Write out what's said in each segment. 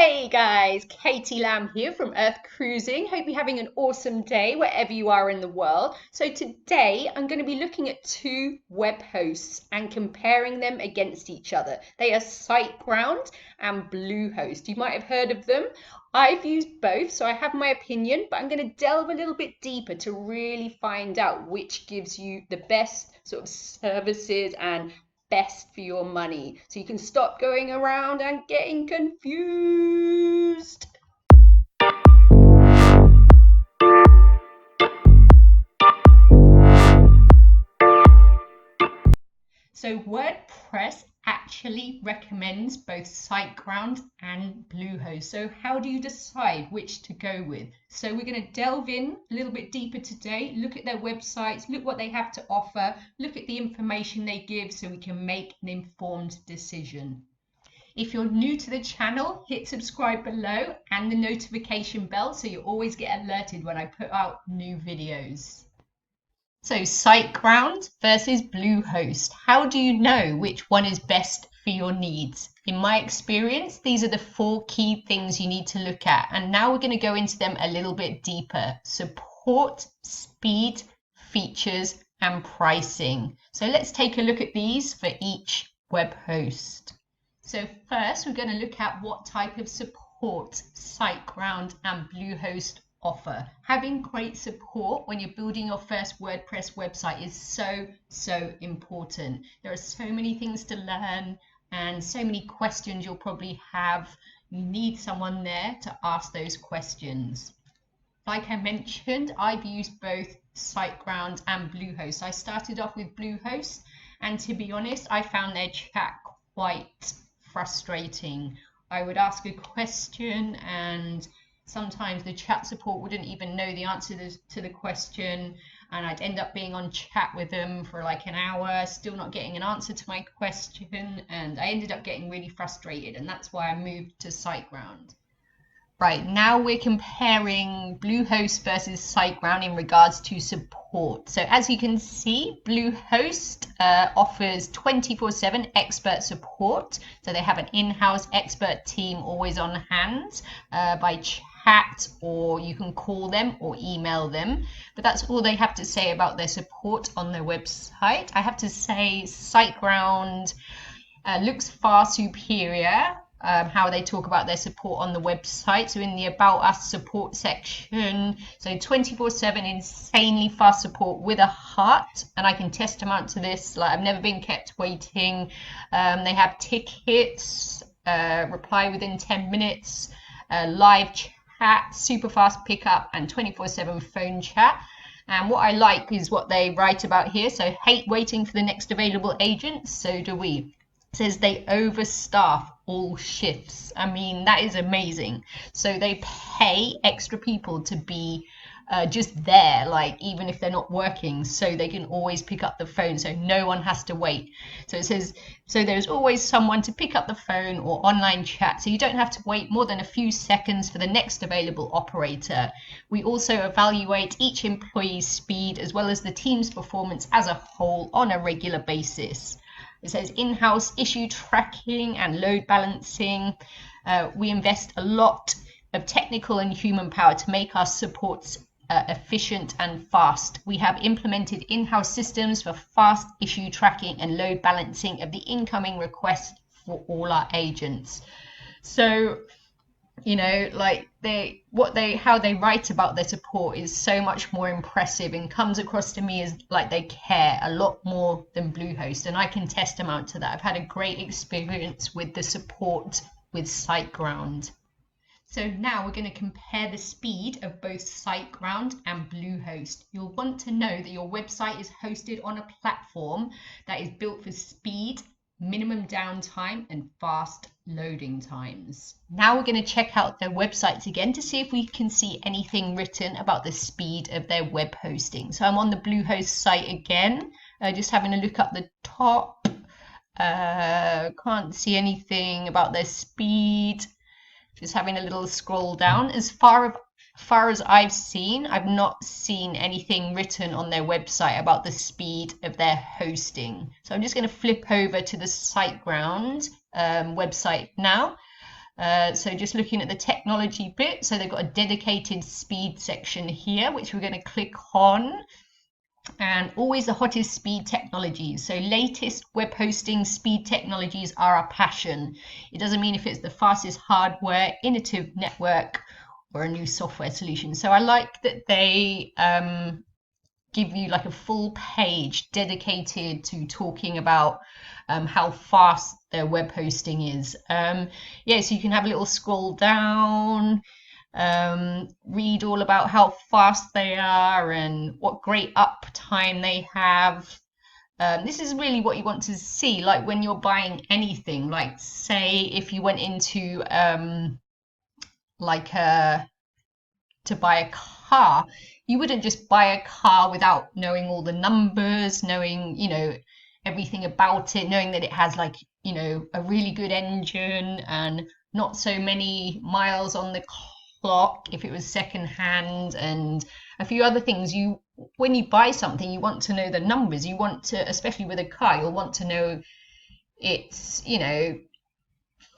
Hey guys, Katie Lamb here from Earth Cruising. Hope you're having an awesome day wherever you are in the world. So today I'm going to be looking at two web hosts and comparing them against each other. They are Siteground and Bluehost. You might have heard of them. I've used both, so I have my opinion, but I'm going to delve a little bit deeper to really find out which gives you the best sort of services and best for your money, so you can stop going around and getting confused. So WordPress actually recommends both SiteGround and Bluehost. So how do you decide which to go with? So we're going to delve in a little bit deeper today, look at their websites, look what they have to offer, look at the information they give so we can make an informed decision. If you're new to the channel, hit subscribe below and the notification bell so you always get alerted when I put out new videos. So SiteGround versus Bluehost. How do you know which one is best for your needs? In my experience, these are the 4 key things you need to look at. And now we're going to go into them a little bit deeper. Support, speed, features, and pricing. So let's take a look at these for each web host. So first, we're going to look at what type of support Siteground and Bluehost offer. Having great support when you're building your first WordPress website is so important. There are so many things to learn and so many questions you'll probably have. You need someone there to ask those questions. Like I mentioned, I've used both Siteground and Bluehost. I started off with Bluehost, and to be honest, I found their chat quite frustrating. I would ask a question and sometimes the chat support wouldn't even know the answer to the question, and I'd end up being on chat with them for like an hour, still not getting an answer to my question, and I ended up getting really frustrated, and that's why I moved to Siteground. Right, now we're comparing Bluehost versus Siteground in regards to support. So as you can see, Bluehost offers 24/7 expert support. So they have an in-house expert team always on hand by chat, or you can call them or email them. But that's all they have to say about their support on their website. I have to say Siteground looks far superior. How they talk about their support on the website. So in the About Us support section, so 24/7 insanely fast support with a heart, and I can testament to this. Like, I've never been kept waiting. They have tickets, reply within 10 minutes, live chat, super fast pickup, and 24/7 phone chat. And what I like is what they write about here. So hate waiting for the next available agent, so do we. It says they overstaff all shifts. I mean, that is amazing. So they pay extra people to be just there, like even if they're not working, so they can always pick up the phone, so no one has to wait. So it says, so there's always someone to pick up the phone or online chat, so you don't have to wait more than a few seconds for the next available operator. We also evaluate each employee's speed as well as the team's performance as a whole on a regular basis. It says in-house issue tracking and load balancing. We invest a lot of technical and human power to make our supports efficient and fast. We have implemented in-house systems for fast issue tracking and load balancing of the incoming requests for all our agents. So, you know, like how they write about their support is so much more impressive and comes across to me as like they care a lot more than Bluehost, and I can testament to that. I've had a great experience with the support with Siteground. So now we're going to compare the speed of both Siteground and Bluehost. You'll want to know that your website is hosted on a platform that is built for speed, minimum downtime, and fast loading times. Now we're going to check out their websites again to see if we can see anything written about the speed of their web hosting. So I'm on the Bluehost site again, just having a look up the top. Can't see anything about their speed. Just having a little scroll down. As far as I've seen, I've not seen anything written on their website about the speed of their hosting. So I'm just going to flip over to the Siteground website now. So just looking at the technology bit, so they've got a dedicated speed section here, which we're going to click on. And always the hottest speed technologies. So latest web hosting speed technologies are our passion. It doesn't mean if it's the fastest hardware, innovative network, or a new software solution. So I like that they give you like a full page dedicated to talking about how fast their web hosting is. Yeah, so you can have a little scroll down, read all about how fast they are and what great uptime they have. This is really what you want to see, like when you're buying anything, like say if you went into like to buy a car, you wouldn't just buy a car without knowing all the numbers, knowing, everything about it, knowing that it has like, a really good engine and not so many miles on the clock if it was second hand, and a few other things. When you buy something, you want to know the numbers. You want to, especially with a car, you'll want to know it's,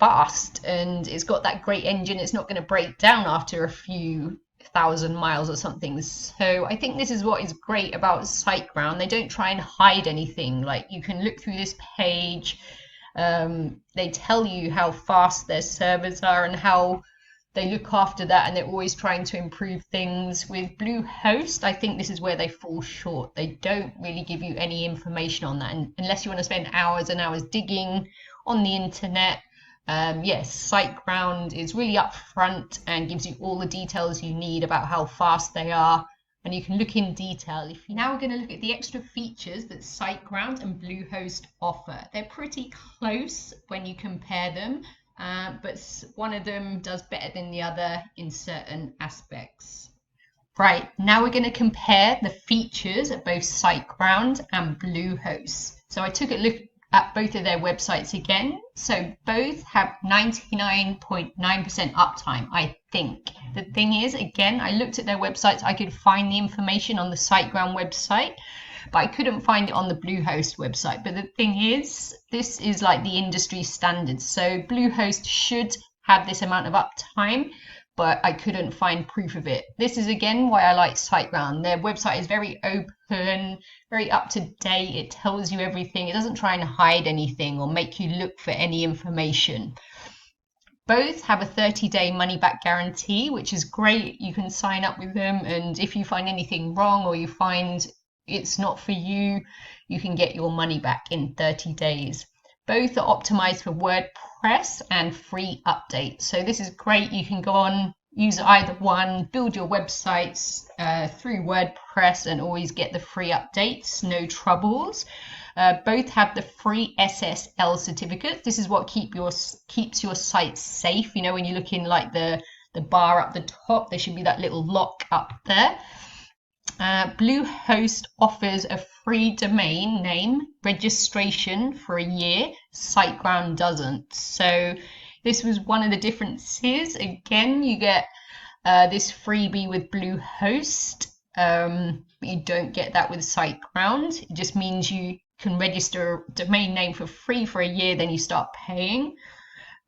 fast and it's got that great engine. It's not going to break down after a few thousand miles or something. So I think this is what is great about Siteground. They don't try and hide anything. Like you can look through this page. They tell you how fast their servers are and how they look after that, and they're always trying to improve things. With Bluehost, I think this is where they fall short. They don't really give you any information on that, and unless you want to spend hours and hours digging on the internet. Yes, Siteground is really upfront and gives you all the details you need about how fast they are, and you can look in detail. Now we're going to look at the extra features that Siteground and Bluehost offer. They're pretty close when you compare them, but one of them does better than the other in certain aspects. Right, now we're going to compare the features of both Siteground and Bluehost. So I took a look at both of their websites again. So both have 99.9% uptime, I think. The thing is, again, I looked at their websites. I could find the information on the Siteground website, but I couldn't find it on the Bluehost website. But the thing is, this is like the industry standard. So Bluehost should have this amount of uptime, but I couldn't find proof of it. This is again why I like Siteground. Their website is very open, very up to date. It tells you everything. It doesn't try and hide anything or make you look for any information. Both have a 30-day money-back guarantee, which is great. You can sign up with them, and if you find anything wrong or you find it's not for you, you can get your money back in 30 days. Both are optimized for WordPress and free updates. So this is great. You can go on, use either one, build your websites through WordPress and always get the free updates, no troubles. Both have the free SSL certificates. This is what keeps your site safe. When you look in like the bar up the top, there should be that little lock up there. Bluehost offers a free domain name registration for a year. Siteground doesn't. So this was one of the differences. Again, you get this freebie with Bluehost, but you don't get that with Siteground. It just means you can register a domain name for free for a year, then you start paying.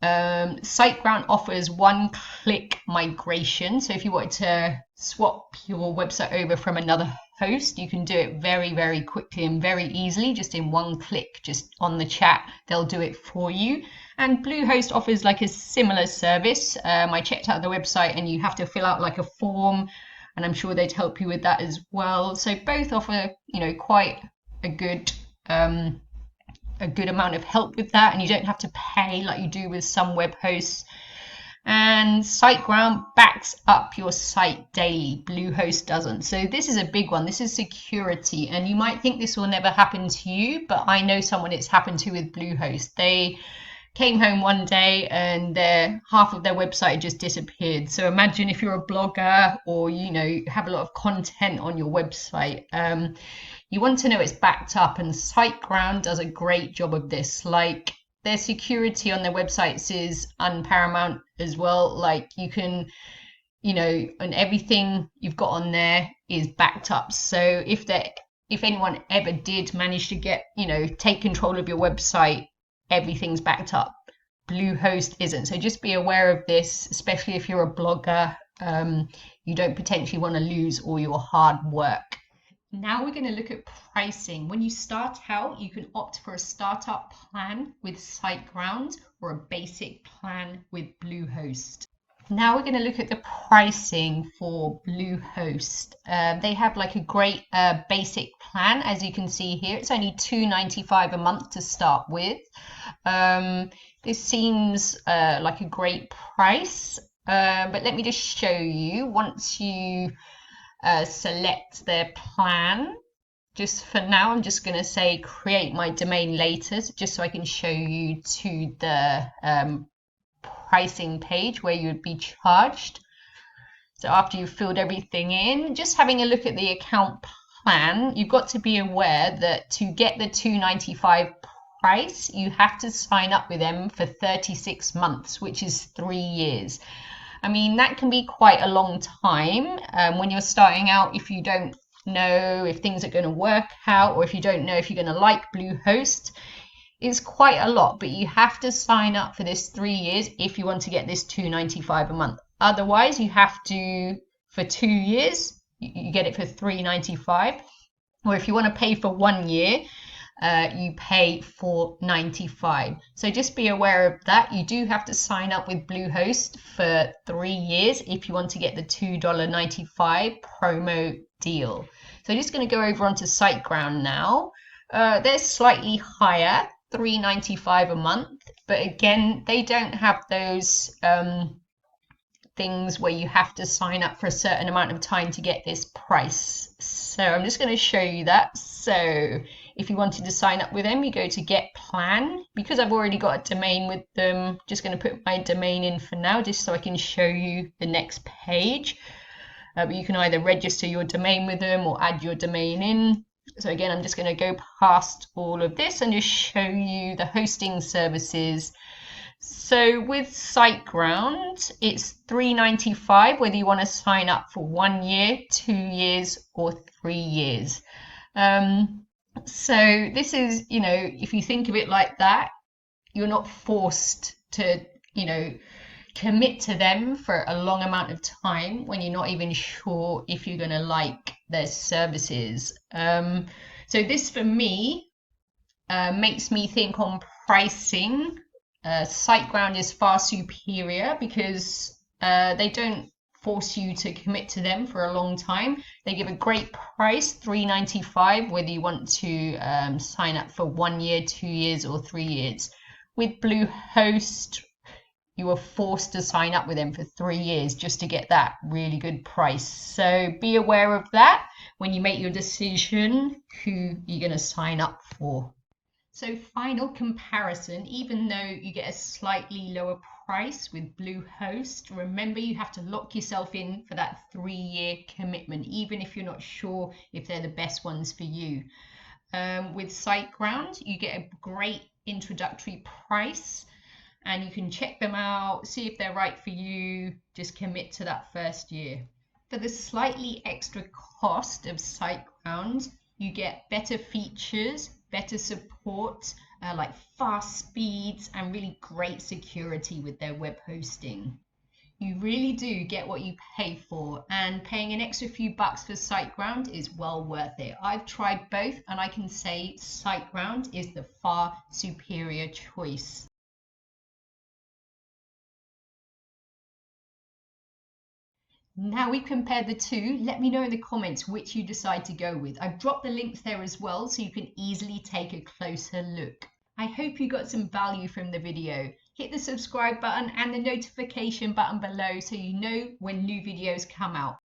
Siteground offers one-click migration. So if you wanted to swap your website over from another host, you can do it very, very quickly and very easily, just in one click, just on the chat, they'll do it for you. And Bluehost offers like a similar service. I checked out the website and you have to fill out like a form, and I'm sure they'd help you with that as well. So both offer, quite a good amount of help with that, and you don't have to pay like you do with some web hosts. And Siteground backs up your site daily. Bluehost doesn't. So this is a big one. This is security, and you might think this will never happen to you, but I know someone it's happened to with Bluehost. They came home one day and half of their website just disappeared. So imagine if you're a blogger or you have a lot of content on your website. You want to know it's backed up, and Siteground does a great job of this. Like, their security on their websites is unparamount as well. Like, you can, and everything you've got on there is backed up. So if anyone ever did manage to get, take control of your website, everything's backed up. Bluehost isn't. So just be aware of this, especially if you're a blogger. You don't potentially want to lose all your hard work. Now we're going to look at pricing. When you start out, you can opt for a startup plan with Siteground or a basic plan with Bluehost. Now we're going to look at the pricing for Bluehost. They have like a great basic plan, as you can see here. It's only $2.95 a month to start with. This seems like a great price, but let me just show you. Once you select their plan, just for now, I'm just going to say create my domain later, just so I can show you to the pricing page where you would be charged. So after you've filled everything in, just having a look at the account plan, you've got to be aware that to get the $2.95 price, you have to sign up with them for 36 months, which is 3 years. I mean, that can be quite a long time when you're starting out. If you don't know if things are going to work out, or if you don't know if you're going to like Bluehost, it's quite a lot, but you have to sign up for this 3 years if you want to get this $2.95 a month. Otherwise, you have to, for 2 years, you get it for $3.95. Or if you want to pay for 1 year, you pay $4.95. So just be aware of that. You do have to sign up with Bluehost for 3 years if you want to get the $2.95 promo deal. So I'm just going to go over onto Siteground now. They're slightly higher, $3.95 a month, but again, they don't have those things where you have to sign up for a certain amount of time to get this price. So I'm just going to show you that. So if you wanted to sign up with them, you go to get plan. Because I've already got a domain with them, just going to put my domain in for now, just so I can show you the next page. But you can either register your domain with them or add your domain in. So again, I'm just going to go past all of this and just show you the hosting services. So with Siteground, it's $3.95 whether you want to sign up for 1 year, 2 years, or 3 years. So this is, if you think of it like that, you're not forced to, commit to them for a long amount of time when you're not even sure if you're going to like their services. So this for me makes me think on pricing. Siteground is far superior because they don't force you to commit to them for a long time. They give a great price, $3.95, whether you want to sign up for 1 year, 2 years, or 3 years. With Bluehost, you are forced to sign up with them for 3 years just to get that really good price. So be aware of that when you make your decision who you're going to sign up for. So final comparison, even though you get a slightly lower price with Bluehost, remember you have to lock yourself in for that 3-year commitment, even if you're not sure if they're the best ones for you. With Siteground, you get a great introductory price and you can check them out, see if they're right for you, just commit to that first year. For the slightly extra cost of Siteground, you get better features, better support, like fast speeds and really great security with their web hosting. You really do get what you pay for, and paying an extra few bucks for Siteground is well worth it. I've tried both and I can say Siteground is the far superior choice. Now we've compared the two, let me know in the comments which you decide to go with. I've dropped the links there as well so you can easily take a closer look. I hope you got some value from the video. Hit the subscribe button and the notification button below so you know when new videos come out.